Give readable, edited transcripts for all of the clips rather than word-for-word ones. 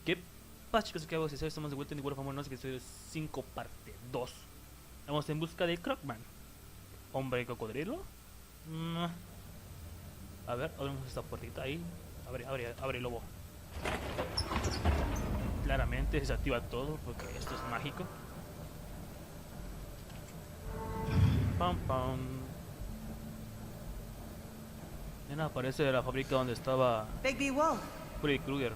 ¿Qué pasa, chicos? ¿Qué hago? Si estamos de vuelta en Igual Famoso, que estoy 5 parte 2. Vamos en busca de Crockman. Hombre cocodrilo. A ver, abrimos esta puertita ahí. Abre lobo. Claramente se activa todo porque esto es mágico. Pam pam. Mira, aparece la fábrica donde estaba Big Wolf. Freddy Krueger.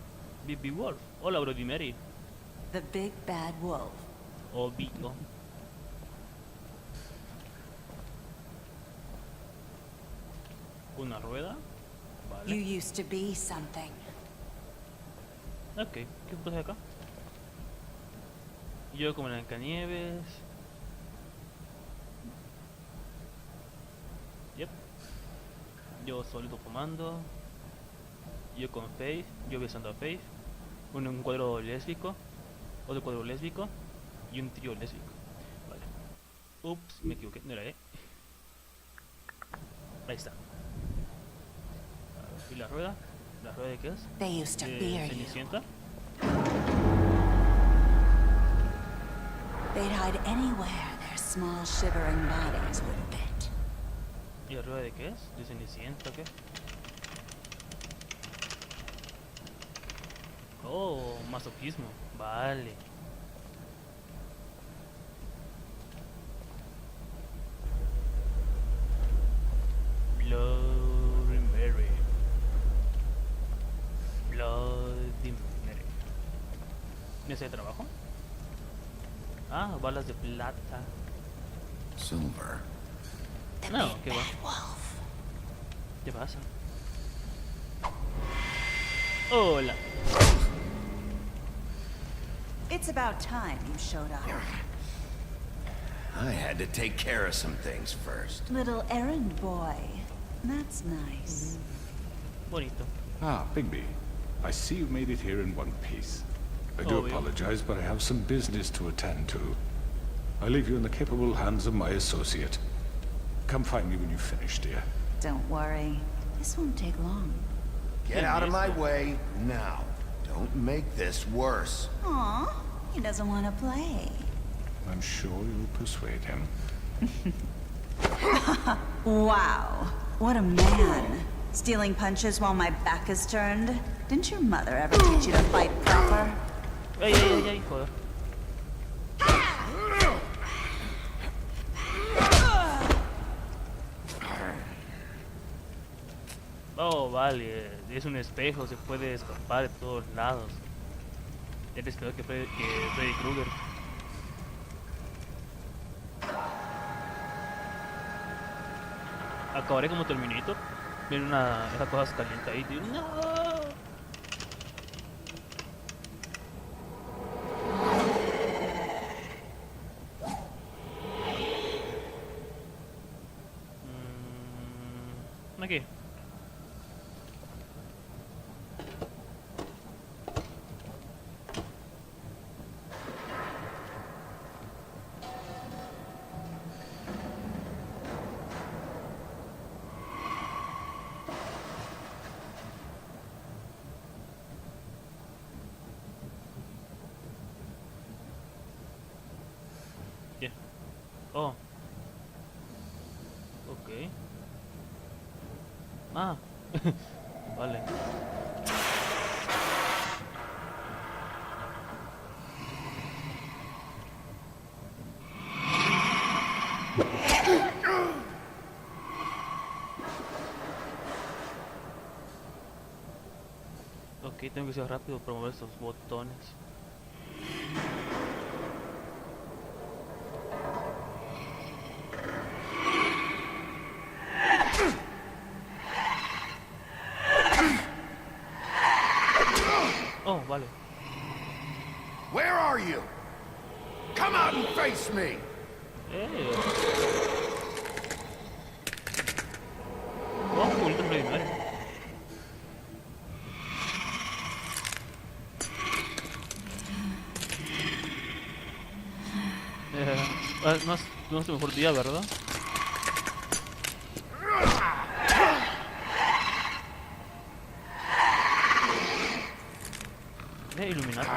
Big Wolf. Hola, Brody Mary. The Big Bad Wolf. O Vito. Una rueda. Vale. You used to be something. Ok, ¿qué pasa acá? Yo como Blancanieves. Yep. Yo solito fumando. Yo con Faith. Yo besando a Faith. Un cuadro lésbico. Otro cuadro lésbico. Y un trío lésbico. Vale. Ups, me equivoqué. No era, Ahí está. ¿Y la rueda? ¿La rueda de qué es? They used to fear you. Cenicienta. They'd hide anywhere their small shivering bodies would fit. ¿Y la rueda de qué es? ¿De Cenicienta o qué? Oh, masoquismo. Vale. Bloody Mary. Bloody Mary. ¿Mesa de trabajo? Ah, balas de plata. Silver. The No, Big ¿qué va? Bad Wolf. ¿Qué pasa? Hola. It's about time you showed up. I had to take care of some things first. Little errand boy. That's nice. Bonito. Ah, Bigby. I see you made it here in one piece. I do Oh, yeah. apologize, but I have some business to attend to. I leave you in the capable hands of my associate. Come find me when you've finished, dear. Don't worry. This won't take long. Get out of my way now. Don't make this worse. Aw, he doesn't want to play. I'm sure you'll persuade him. Wow, what a man. Stealing punches while my back is turned? Didn't your mother ever teach you to fight proper? Ay, joder. Oh, vale, es un espejo, se puede escapar de todos lados. Eres peor que Freddy Krueger. Acabaré como Terminator. Viene esa cosa caliente ahí, tío. ¡No! Aquí. Yeah. Oh. Ok. Ah. Vale. Ok, tengo que ser rápido para mover estos botones. Oh, vale. Where are you? Come out and face me! Oh, qué bonito Freddy Mary. No es tu mejor día, ¿verdad? iluminarlo.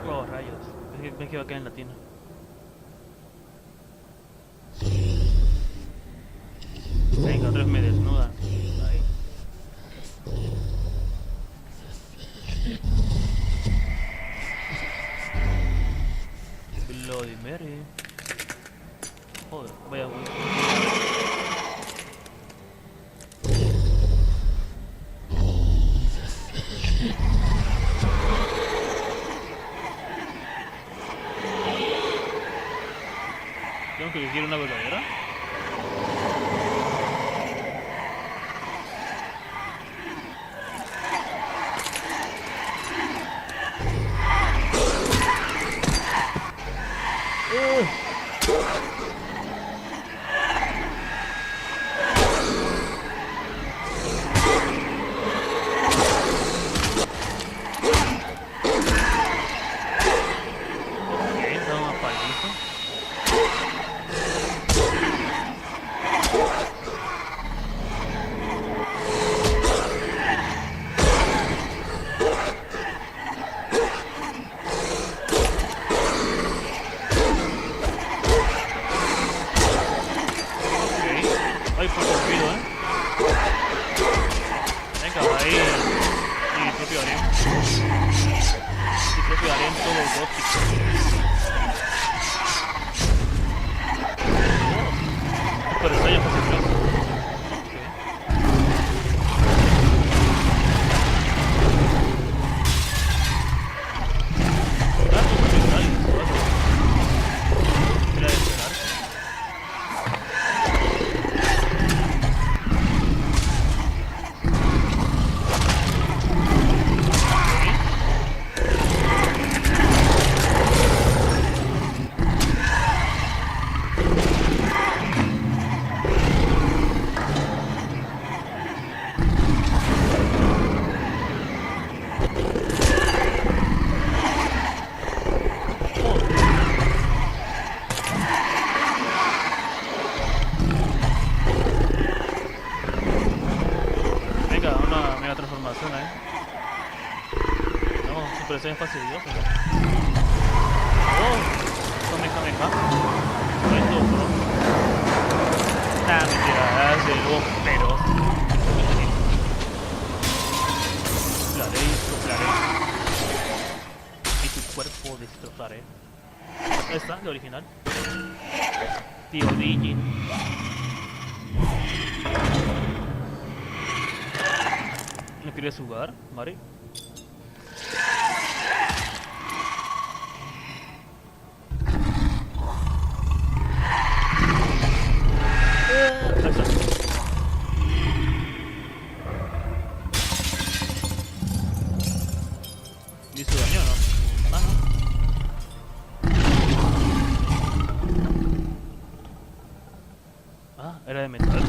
Oh, rayos. Ven que va a quedar en latino. Venga, otra vez me desnudan. Ahí. Bloody Mary. Joder, vaya güey. Tengo que elegir una verdadera. Ay, por olvido, Venga, ahí. Mi propio harem. Mi propio harem todo gótico. Super estrella fase 3. Era de esperar. Venga, una mega transformación, Vamos, super estrella fase 2, Oh, Kamehameha. Esto, bro. Nah, mentira, es de nuevo, pero. Soplaré. Y tu cuerpo destrozaré. Ahí está, la original. Tío Digin. ¿No quieres jugar, Mari? Ahí está. ¿Listo daño o no? Ah, no. Ah, era de metal.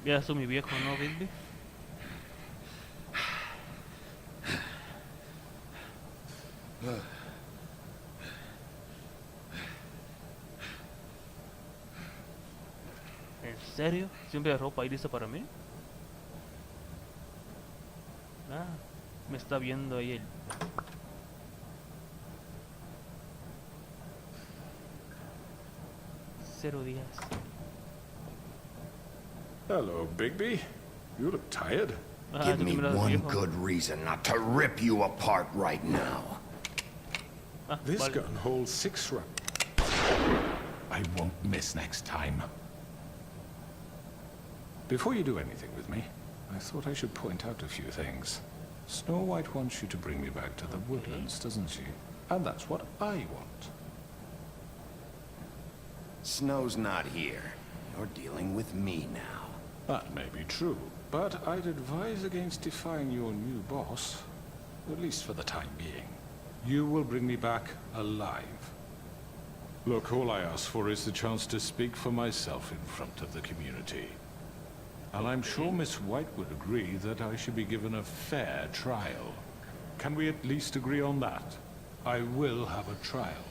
Ya soy mi viejo, ¿no, Bilby? ¿En serio? ¿Siempre hay ropa ahí lista para mí? Ah, me está viendo ahí el... 0 días. Hello, Bigby. You look tired. Ah, Give tú me que me das one viejo. good reason not to rip you apart right now. Ah, This vale. gun holds 6 rounds. I won't miss next time. Before you do anything with me, I thought I should point out a few things. Snow White wants you to bring me back to the woodlands, doesn't she? And that's what I want. Snow's not here. You're dealing with me now. That may be true, but I'd advise against defying your new boss, at least for the time being. You will bring me back alive. Look, all I ask for is the chance to speak for myself in front of the community. And I'm sure Miss White would agree that I should be given a fair trial. Can we at least agree on that? I will have a trial.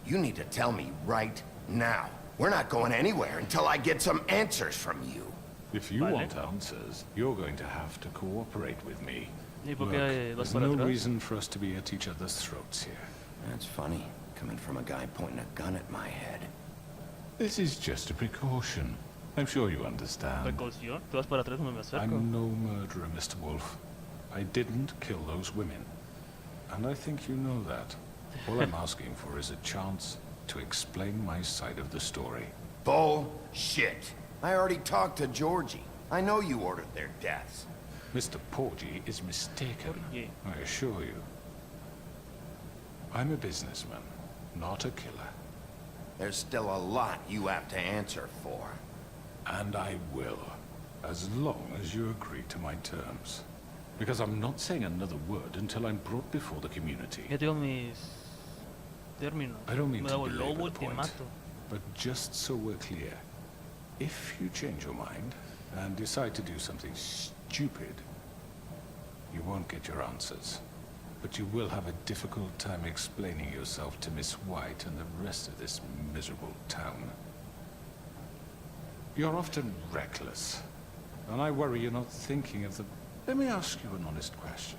You need to tell me right now. We're not going anywhere until I get some answers from you. If you want answers, you're going to have to cooperate with me. ¿Y por Look, qué vas there's para no atrás? reason for us to be at each other's throats here. That's funny, coming from a guy pointing a gun at my head. This is just a precaution. I'm sure you understand. Precaución. Tú vas para atrás, no me acerco. I'm no murderer, Mr. Wolf. I didn't kill those women. And I think you know that. All I'm asking for is a chance to explain my side of the story. Bullshit. I already talked to Georgie. I know you ordered their deaths. Mr. Porgy is mistaken, Porgy. I assure you. I'm a businessman, not a killer. There's still a lot you have to answer for. And I will, as long as you agree to my terms. Because I'm not saying another word until I'm brought before the community. Ya tengo mis términos. I don't mean Me to hago el belabor lobo y the te point, mato. but just so we're clear, if you change your mind and decide to do something stupid, you won't get your answers. But you will have a difficult time explaining yourself to Miss White and the rest of this miserable town. You're often reckless, and I worry you're not thinking of the... Let me ask you an honest question.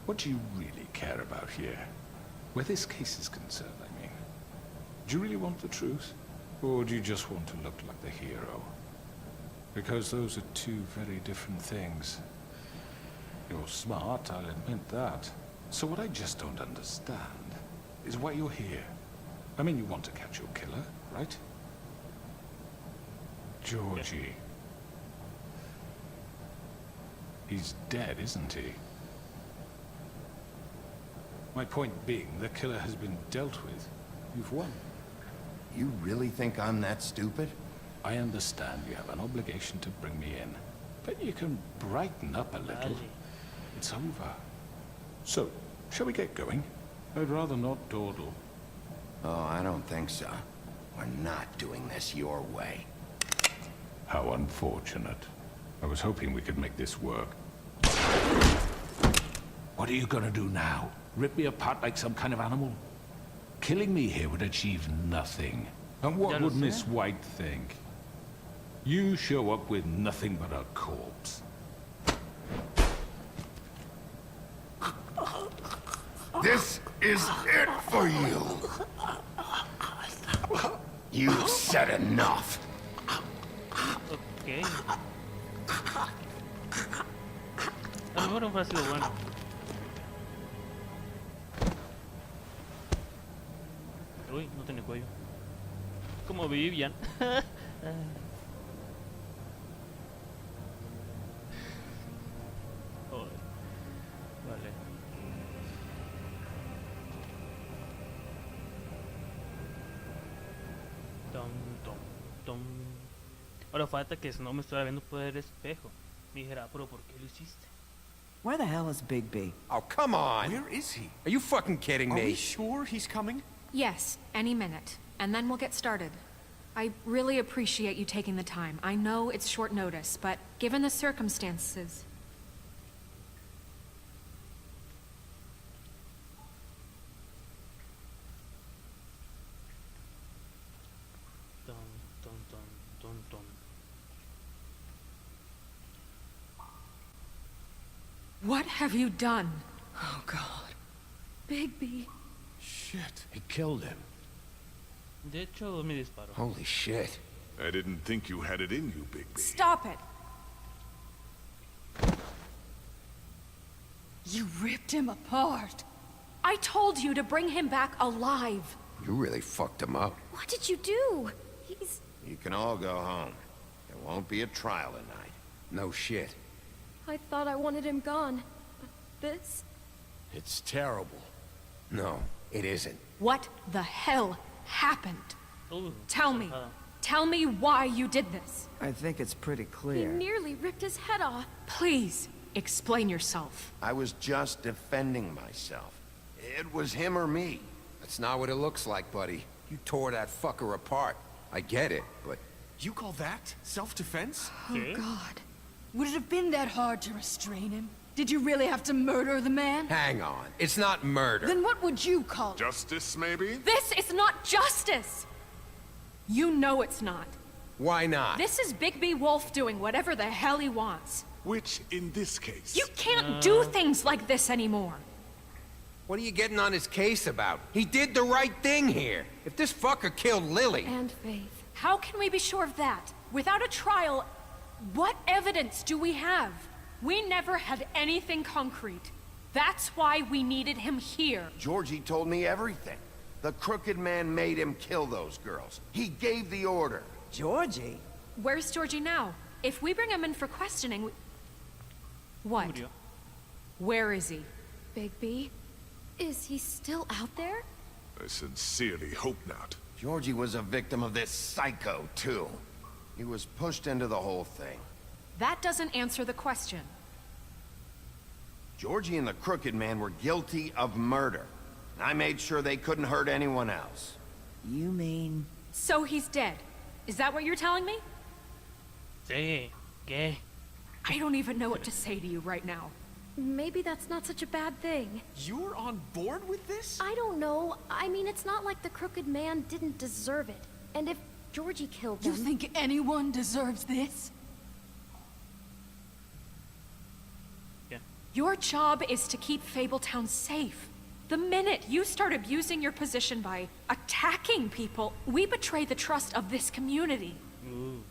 What do you really care about here? Where this case is concerned, I mean. Do you really want the truth? Or do you just want to look like the hero? Because those are two very different things. You're smart, I'll admit that. So what I just don't understand is why you're here. I mean, you want to catch your killer, right? Georgie. He's dead, isn't he? My point being, the killer has been dealt with. You've won. You really think I'm that stupid? I understand you have an obligation to bring me in, but you can brighten up a little. Dale. It's over. So, shall we get going? I'd rather not dawdle. Oh, I don't think so. We're not doing this your way. How unfortunate. I was hoping we could make this work. What are you gonna do now? Rip me apart like some kind of animal? Killing me here would achieve nothing. And Ya what lo would sé. Miss White think? You show up with nothing but a corpse. This is it for you. You've said enough. Ok. A lo mejor no fue así lo bueno. Uy, no tiene cuello. Como Vivian. Joder. Vale. Tom, tom, tom. Ahora falta que Snow me estuviera viendo por el espejo. Me dijera, pero ¿por qué lo hiciste? Where the hell is Big B? Oh, come on! Where is he? Are you fucking kidding Are me? we sure he's coming? Yes, any minute. And then we'll get started. I really appreciate you taking the time. I know it's short notice, but given the circumstances... Tom, tom, tom, tom, tom. What have you done? Oh, God. Bigby. Shit, he killed him. De hecho, me disparó. Holy shit. I didn't think you had it in you, Bigby. Stop it! You ripped him apart. I told you to bring him back alive. You really fucked him up. What did you do? He's... You can all go home. There won't be a trial tonight. No shit. I thought I wanted him gone. But this... It's terrible. No, it isn't. What the hell happened? Uy, Tell me. enojada. Tell me why you did this. I think it's pretty He clear. nearly ripped his head off. Please, explain yourself. I was just defending myself. It was him or me. That's not what it looks like, buddy. You tore that fucker apart. I get it, but You call that self-defense? Okay. God. Would it have been that hard to restrain him? Did you really have to murder the man? hang on. It's not murder. Then what would you call it? Justice, maybe? This is not justice! You know it's not. Why not? This is Bigby Wolf doing whatever the hell he wants. Which, in this case... You can't do things like this anymore. What are you getting on his case about? He did the right thing here. If this fucker killed Lily... And Faith. How can we be sure of that? Without a trial, what evidence do we have? We never had anything concrete. That's why we needed him here. Georgie told me everything. The crooked man made him kill those girls. He gave the order. Georgie? Where's Georgie now? If we bring him in for questioning, What? Murió. Where is he? Bigby? Is he still out there? I sincerely hope not. Georgie was a victim of this psycho, too. He was pushed into the whole thing. That doesn't answer the question. Georgie and the crooked man were guilty of murder. And I made sure they couldn't hurt anyone else. You mean... So he's dead. Is that what you're telling me? Sí. ¿Qué? I don't even know what to say to you right now. Maybe that's not such a bad thing. You're on board with this? I don't know. I mean, it's not like the crooked man didn't deserve it. And if Georgie killed You them... think anyone deserves this? Your job is to keep Fabletown safe. The minute you start abusing your position by attacking people, we betray the trust of this community. Ooh.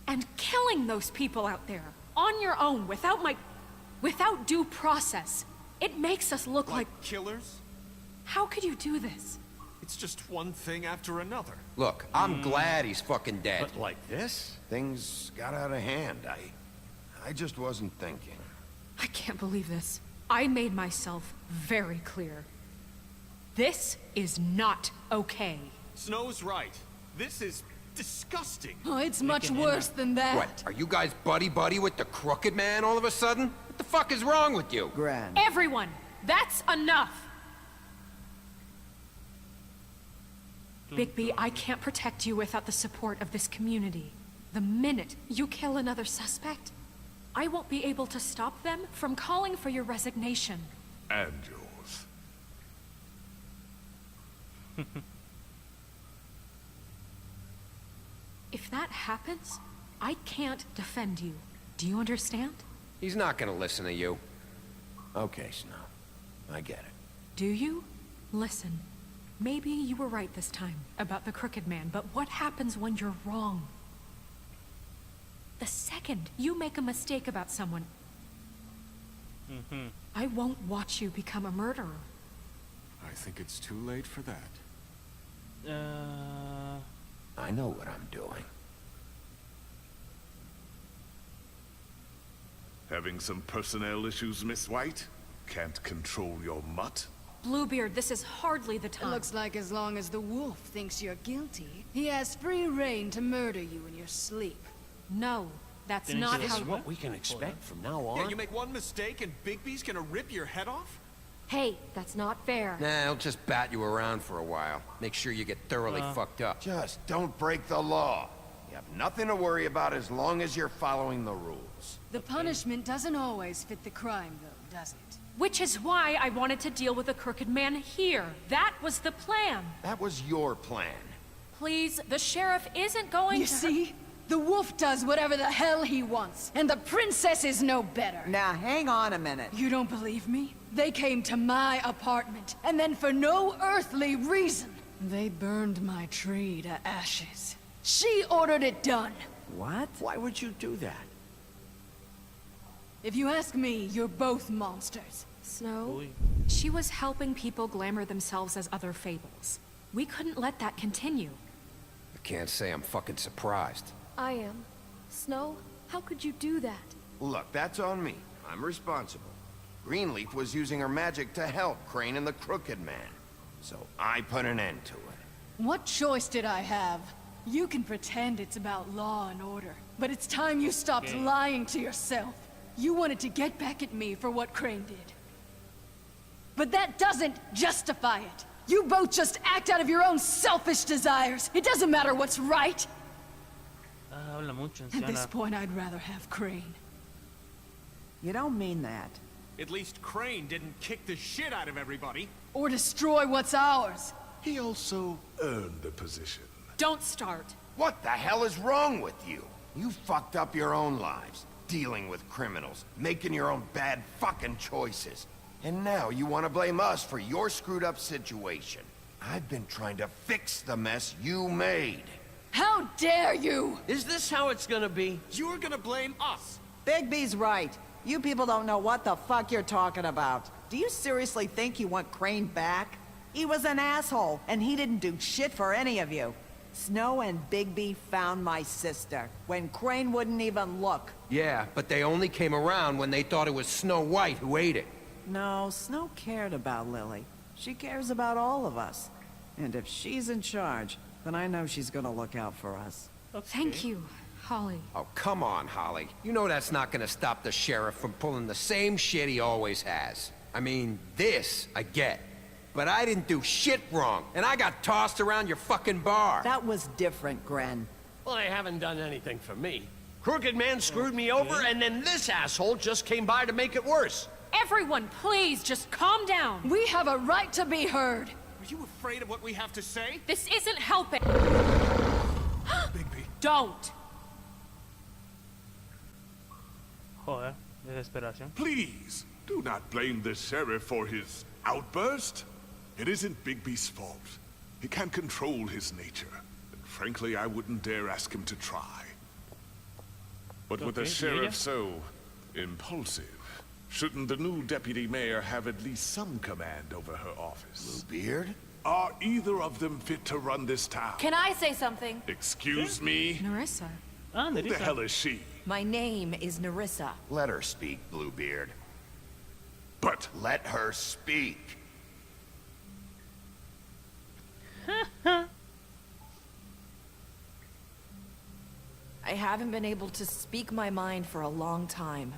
And killing those people out there, on your own, without due process, it makes us look like... killers? How could you do this? It's just one thing after another. Look, I'm glad he's fucking dead. But like this? Things got out of hand. I just wasn't thinking. I can't believe this. I made myself very clear. This is not okay. Snow's right. This is disgusting. Oh, it's much Making worse than that. What, are you guys buddy-buddy with the crooked man all of a sudden? What the fuck is wrong with you? Grand. Everyone, that's enough! Bigby, I can't protect you without the support of this community. The minute you kill another suspect, I won't be able to stop them from calling for your resignation. And yours. If that happens, I can't defend you. Do you understand? He's not gonna listen to you. Okay, Snow. I get it. Do you? Listen, maybe you were right this time about the crooked man, but what happens when you're wrong? The second you make a mistake about someone, I won't watch you become a murderer. I think it's too late for that. I know what I'm doing. Having some personnel issues, Miss White? Can't control your mutt? Bluebeard, this is hardly the It time. looks like as long as the wolf thinks you're guilty, he has free reign to murder you in your sleep. No, that's Didn't not you how... just- What we can expect from now on? Yeah, you make one mistake and Bigby's gonna rip your head off? Hey, that's not fair. Nah, he'll just bat you around for a while. Make sure you get thoroughly fucked up. Just don't break the law. You have nothing to worry about as long as you're following the rules. The punishment doesn't always fit the crime, though, does it? Which is why I wanted to deal with the crooked man here. That was the plan. That was your plan. Please, the sheriff isn't going You to... see? The wolf does whatever the hell he wants, and the princess is no better. Now, hang on a minute. You don't believe me? They came to my apartment, and then for no earthly reason, they burned my tree to ashes. She ordered it done. What? Why would you do that? If you ask me, you're both monsters. Snow? Uy. She was helping people glamour themselves as other fables. We couldn't let that continue. I can't say I'm fucking surprised. I am. Snow, how could you do that? Look, that's on me. I'm responsible. Greenleaf was using her magic to help Crane and the Crooked Man. So I put an end to it. What choice did I have? You can pretend it's about law and order, but it's time you stopped Okay. lying to yourself. You wanted to get back at me for what Crane did. But that doesn't justify it. You both just act out of your own selfish desires. It doesn't matter what's right. Habla mucho, At this anciana. point, I'd rather have Crane. You don't mean that. At least Crane didn't kick the shit out of everybody. Or destroy what's ours. He also earned the position. Don't start. What the hell is wrong with you? You fucked up your own lives, dealing with criminals, making your own bad fucking choices. And now you want to blame us for your screwed up situation. I've been trying to fix the mess you made. How dare you! Is this how it's gonna be? You're gonna blame us. Bigby's right. You people don't know what the fuck you're talking about. Do you seriously think you want Crane back? He was an asshole, and he didn't do shit for any of you. Snow and Bigby found my sister, when Crane wouldn't even look. Yeah, but they only came around when they thought it was Snow White who ate it. No, Snow cared about Lily. She cares about all of us. And if she's in charge, then I know she's gonna look out for us. Thank you, Holly. Oh, come on, Holly. You know that's not gonna stop the sheriff from pulling the same shit he always has. I mean, this I get. But I didn't do shit wrong, and I got tossed around your fucking bar. That was different, Gren. Well, they haven't done anything for me. Crooked Man screwed me over, and then this asshole just came by to make it worse. Everyone, please, just calm down. We have a right to be heard. Are you afraid of what we have to say? This isn't helping. Bigby. Don't. Joder, desesperación. Please, do not blame the sheriff for his outburst. It isn't Bigby's fault. He can't control his nature. And frankly, I wouldn't dare ask him to try. But with Okay, a sheriff so impulsive, shouldn't the new deputy mayor have at least some command over her office? Bluebeard? Are either of them fit to run this town? Can I say something? Excuse me? Narissa. Ah, Who the Nerissa. hell is she? My name is Narissa. Let her speak, Bluebeard. But Let her speak. I haven't been able to speak my mind for a long time.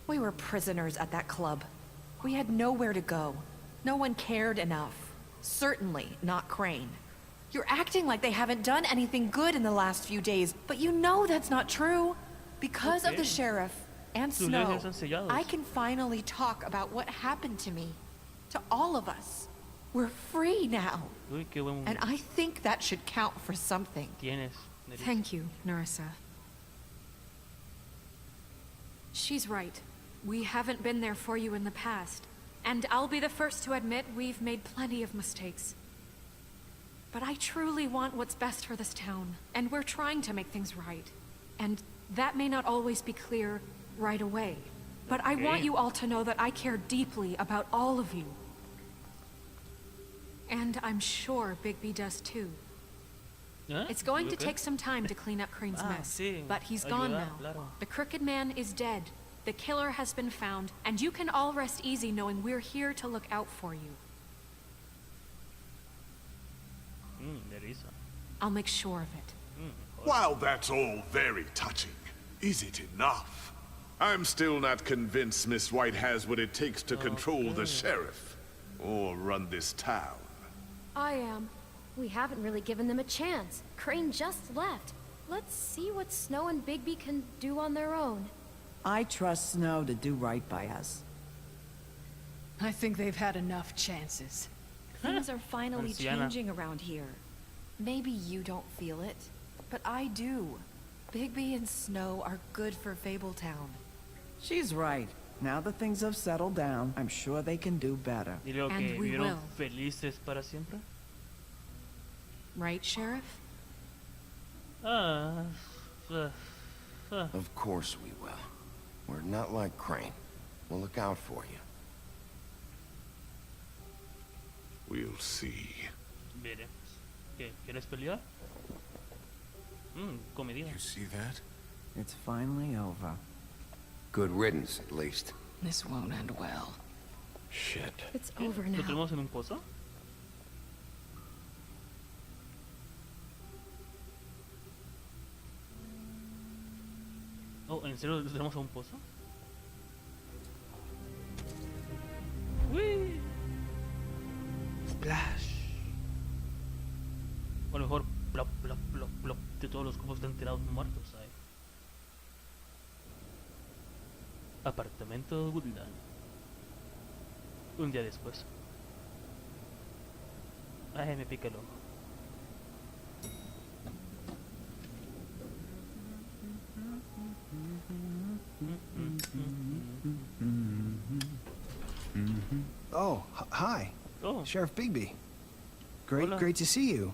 We were prisoners at that club. We had nowhere to go. No one cared enough. Certainly not Crane. You're acting like they haven't done anything good in the last few days, but you know that's not true. Because of Okay. the sheriff and Tus Snow, leyes son sellados. I can finally talk about what happened to me. To all of us. We're free now. Uy, qué buen And I think that should count for something. tienes, Nerissa. Thank you, Narissa. She's right. We haven't been there for you in the past. And I'll be the first to admit we've made plenty of mistakes. But I truly want what's best for this town, and we're trying to make things right. And that may not always be clear right away. But I want Okay. you all to know that I care deeply about all of you. And I'm sure Bigby does too. ¿Ah? It's going to Okay. take some time to clean up Crane's Ah, mess, sí, but he's gone ayudar, now. claro. The Crooked Man is dead. The killer has been found, and you can all rest easy knowing we're here to look out for you. Nerissa. I'll make sure of it. while that's all very touching, is it enough? I'm still not convinced Miss White has what it takes to control the sheriff or run this town. I am. We haven't really given them a chance. Crane just left. Let's see what Snow and Bigby can do on their own. I trust Snow to do right by us. I think they've had enough chances. Things are finally Anciana. changing around here. Maybe you don't feel it, but I do. Bigby and Snow are good for Fabletown. She's right. Now that things have settled down, I'm sure they can do better. Y luego And que we vivieron will. felices para siempre. Right, Sheriff? Ah, Of course we will. We're not like Crane. We'll look out for you. We'll see. veremos. ¿Qué? ¿Quieres pelear? Comedida. You see that? It's finally over. Good riddance, at least. This won't end well. Shit. It's over ¿Lo now. tenemos en un pozo? ¿En serio tenemos a un pozo? ¡Uy! Splash. O a lo mejor plop, plop, plop, plop de todos los cubos están tirados muertos ahí. Apartamento Woodland. Un día después. Ay, me pica el ojo. Oh, hi. Oh. Sheriff Bigby. Great, Hola. great to see you.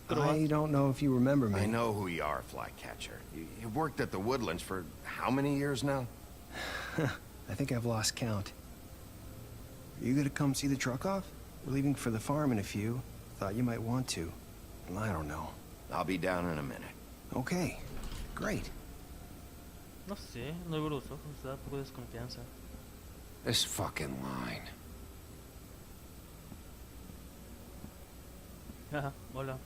Hola. I don't know if you remember me. I know who you are, Flycatcher. You've worked at the Woodlands for how many years now? I think I've lost count. Are you gonna come see the truck off? We're leaving for the farm in a few. Thought you might want to. I don't know. I'll be down in a minute. Okay, great. No sé, no veo los ojos, da un poco de desconfianza. This fucking line. Haha, hola.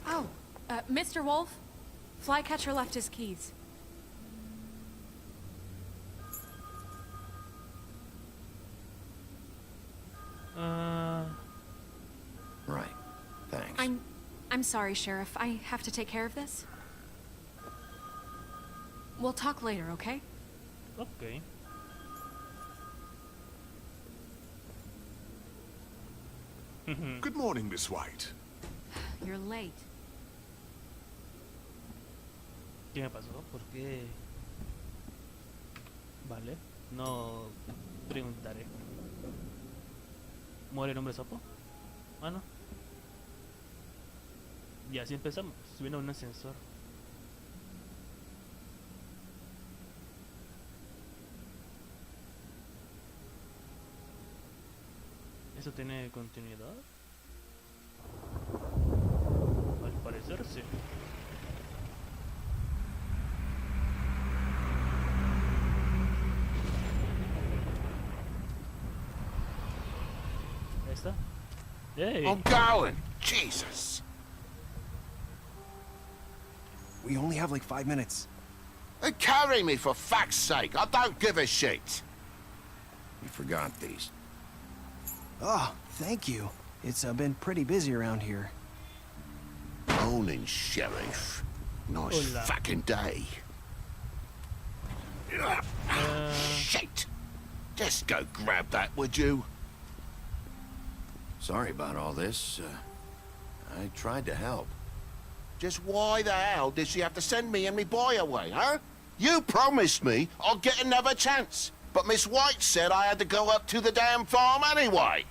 Oh, Mr. Wolf? Flycatcher left his keys. Right. Thanks. I'm sorry, Sheriff. I have to take care of this. We'll talk later, okay? Ok. Good morning, Miss White. You're late. ¿Qué me pasó? ¿Por qué? Vale, no preguntaré. ¿Muere el hombre sapo? Ah, no. Y así empezamos, subiendo a un ascensor. ¿Eso tiene continuidad? Al parecer sí. Ahí está. ¡Hey! I'm going! Jesus! We only have like 5 minutes. Carry me for fuck's sake! I don't give a shit! You forgot these. Oh, thank you. It's been pretty busy around here. Morning, Sheriff. Nice Hola. fucking day. Shit! Just go grab that, would you? Sorry about all this. I tried to help. Just why the hell did she have to send me and me boy away, huh? You promised me I'd get another chance. But Miss White said I had to go up to the damn farm anyway.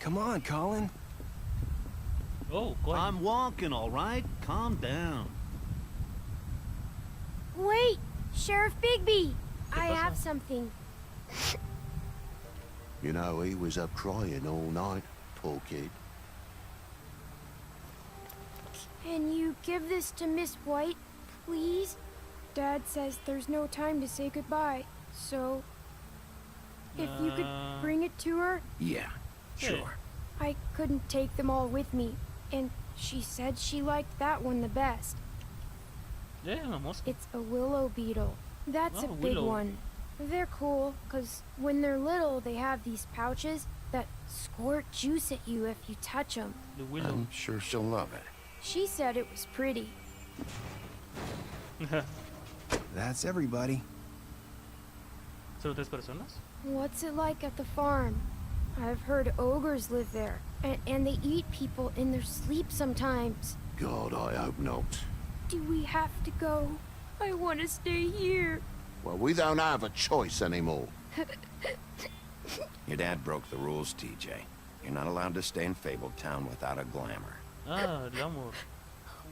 Come on, Colin. Oh, go ahead. I'm walking, all right? Calm down. Wait! Sheriff Bigby! I pasa? have something. You know, he was up crying all night, poor kid. Can you give this to Miss White, please? Dad says there's no time to say goodbye, so... If you could bring it to her? Yeah, sure. I couldn't take them all with me, and she said she liked that one the best. Yeah, una mosca. It's a willow beetle. That's Oh, a big willow. one. They're cool, 'cause when they're little, they have these pouches that squirt juice at you if you touch them. The willow. I'm sure she'll love it. She said it was pretty. That's everybody. ¿Solo 3 personas? What's it like at the farm? I've heard ogres live there, and they eat people in their sleep sometimes. God, I hope not. Do we have to go? I want to stay here. Well, we don't have a choice anymore. Your dad broke the rules, TJ. You're not allowed to stay in Fabletown without a glamour. Ah, el amor.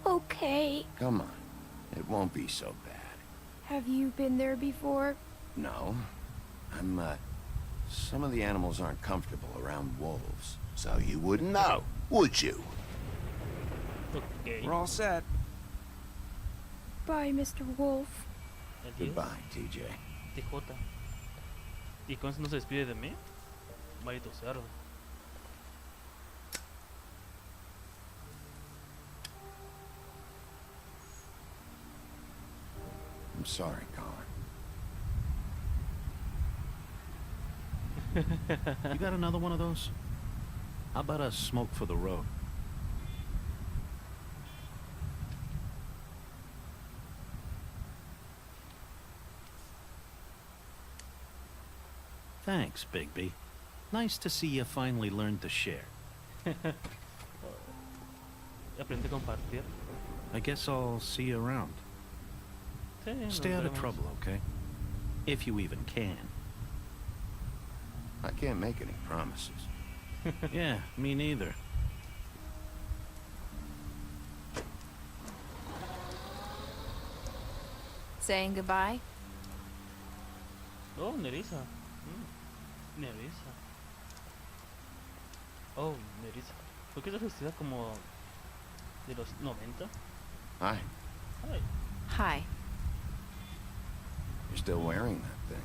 Okay. Come on. It won't be so bad. Have you been there before? No. Some of the animals aren't comfortable around wolves. So you wouldn't know, would you? Ok. We're all set. Bye, Mr. Wolf. Adiós. Goodbye, TJ. TJ. ¿Y con eso no se despide de mí? Maldito cerdo. I'm sorry, Colin. You got another one of those? How about a smoke for the road? Thanks, Bigby. Nice to see you finally learned to share. Aprende a compartir. I guess I'll see you around. Sí, nos Stay out of veremos. trouble, okay? If you even can. I can't make any promises. Yeah, me neither. Saying goodbye? Oh, Nerissa. Nerissa. Oh, Nerissa. ¿Por qué estás vestida como de los 90? Hi. Ay. Hi. You're still wearing that thing.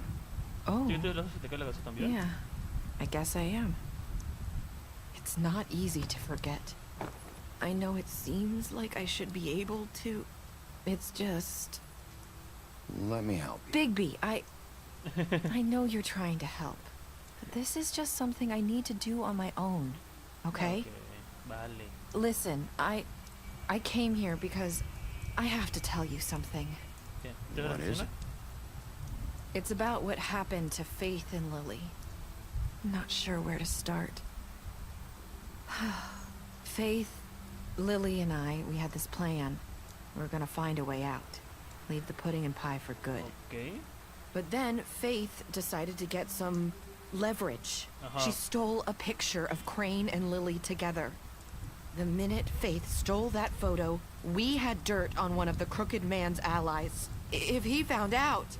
Oh. ¿Sí te te cae la cabeza también? Yeah, I guess I am. It's not easy to forget. I know it seems like I should be able to. It's just... Let me help you. Bigby, I know you're trying to help. But this is just something I need to do on my own, okay? Vale. Listen, I came here because I have to tell you something. ¿Qué? ¿Te What is it? It's about what happened to Faith and Lily. I'm not sure where to start. Faith, Lily, and we had this plan. We were gonna find a way out. Leave the pudding and pie for good. Okay. But then Faith decided to get some leverage. She stole a picture of Crane and Lily together. The minute Faith stole that photo, we had dirt on one of the Crooked Man's allies. If he found out,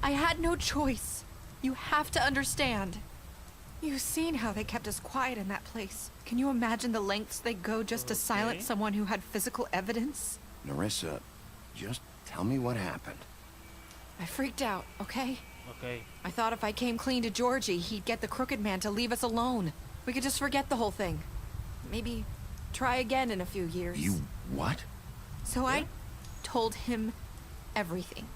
I had no choice. You have to understand. You've seen how they kept us quiet in that place. Can you imagine the lengths they go just to silence someone who had physical evidence? Nerissa, just tell me what happened. I freaked out, okay? Okay. I thought if I came clean to Georgie, he'd get the Crooked Man to leave us alone. We could just forget the whole thing. Maybe try again in a few years. You what? So I told him everything.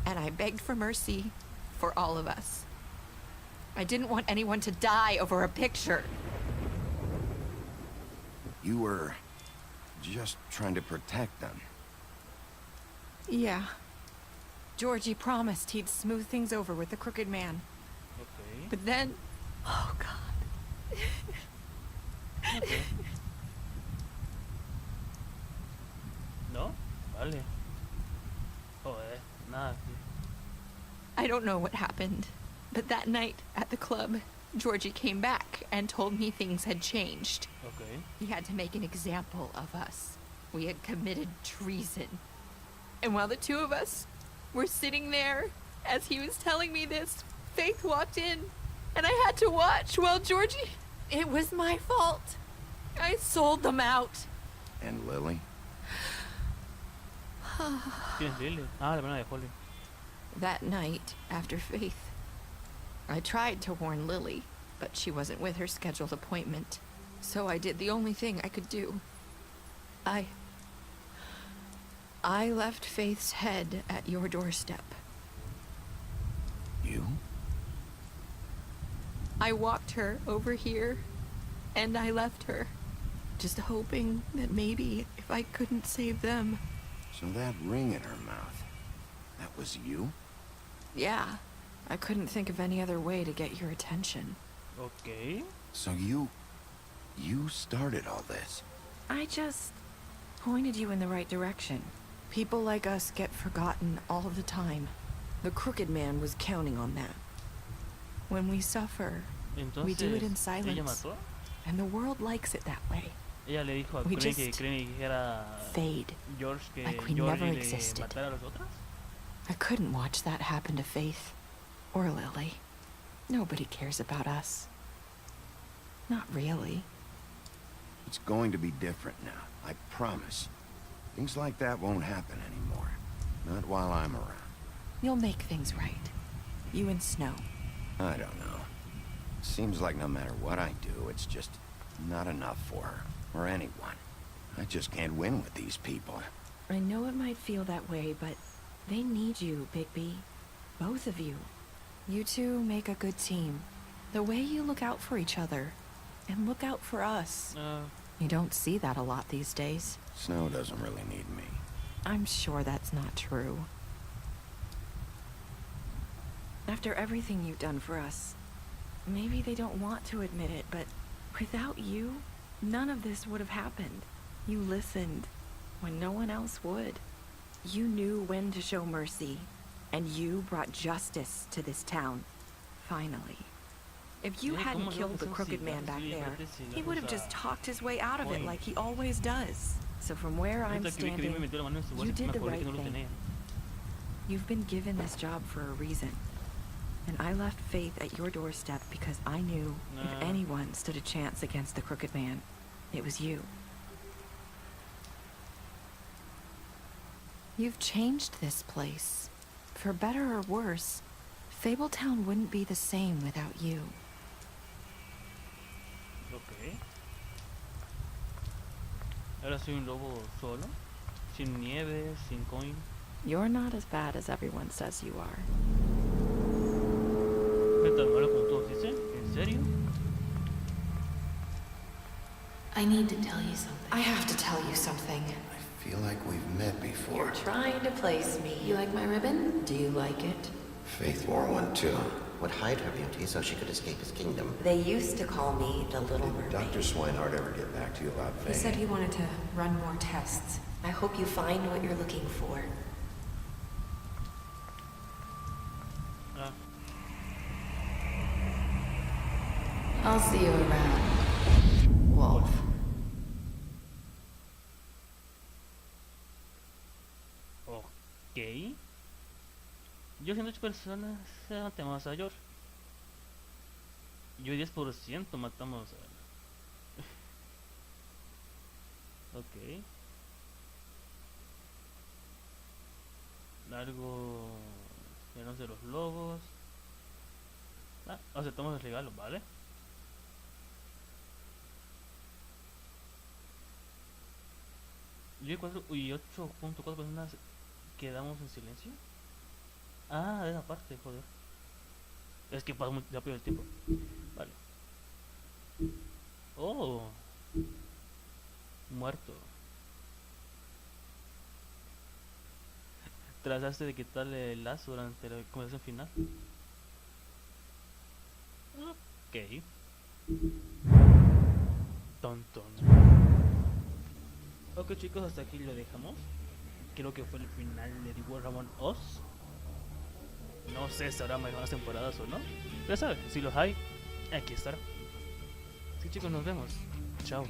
And I begged for mercy for all of us. I didn't want anyone to die over a picture. You were just trying to protect them. Yeah. Georgie promised he'd smooth things over with the Crooked Man. Okay. But then... Oh, God. Okay. ¿No? Vale. Joder, nada. I don't know what happened, but that night at the club, Georgie came back and told me things had changed. Okay. He had to make an example of us. We had committed treason. And while the two of us were sitting there, as he was telling me this, Faith walked in, and I had to watch while Georgie... It was my fault. I sold them out. And Lily? ¿Quién es Lily? Ah, la hermana de Holly. That night, after Faith, I tried to warn Lily, but she wasn't with her scheduled appointment. So I did the only thing I could do. I left Faith's head at your doorstep. You? I walked her over here, and I left her, just hoping that maybe if I couldn't save them... So that ring in her mouth, that was you? Yeah, I couldn't think of any other way to get your attention. Okay. So you started all this? I just pointed you in the right direction. People like us get forgotten all the time. The Crooked Man was counting on that. When we suffer, we do it in Entonces, ¿ella silence. mató? And the world likes it that way. Ella le dijo a We Crane que just Crane dijera fade, George que like we George never le existed. matara a las otras. I couldn't watch that happen to Faith. Or Lily. Nobody cares about us. Not really. It's going to be different now, I promise. Things like that won't happen anymore. Not while I'm around. You'll make things right. You and Snow. I don't know. Seems like no matter what I do, it's just not enough for her, or anyone. I just can't win with these people. I know it might feel that way, but They need you, Bigby. Both of you. You two make a good team. The way you look out for each other, and look out for us. You don't see that a lot these days. Snow doesn't really need me. I'm sure that's not true. After everything you've done for us, maybe they don't want to admit it, but without you, none of this would have happened. You listened when no one else would. You knew when to show mercy, and you brought justice to this town. Finally. If you hadn't killed the crooked man back there, he would have just talked his way out of it like he always does. So from where I'm standing, you did the right thing. You've been given this job for a reason. And I left Faith at your doorstep because I knew if anyone stood a chance against the crooked man, it was you. You've changed this place. For better or worse, Fabletown wouldn't be the same without you. Ok. Ahora soy un lobo solo, sin nieve, sin coin. You're not as bad as everyone says you are. ¿Me tan malo como todos dicen? ¿En serio? I need to tell you something. I have to tell you something. I feel like we've met before. You're trying to place me. You like my ribbon? Do you like it? Faith wore one too. Would hide her beauty so she could escape his kingdom. They used to call me the Little Mermaid. Dr. Swinehart ever get back to you about Faith? He said he wanted to run more tests. I hope you find what you're looking for. I'll see you around, Wolf. Ok. Yo 108 personas matamos a George. Yo 10% matamos a... Ok. Largo... Llenos de los lobos. Aceptamos el regalo, ¿vale? Yo y 8.4 personas quedamos en silencio. Ah, esa parte, joder. Es que pasa muy rápido el tiempo. Vale. Oh. Muerto. Trataste de quitarle el lazo durante la conversación final. Ok. Tonto. Ok, chicos, hasta aquí lo dejamos. Creo que fue el final de The War Among Us. No sé si habrá más temporadas o no. Pero sabes, si los hay, aquí estará. Sí, chicos, nos vemos. Chao.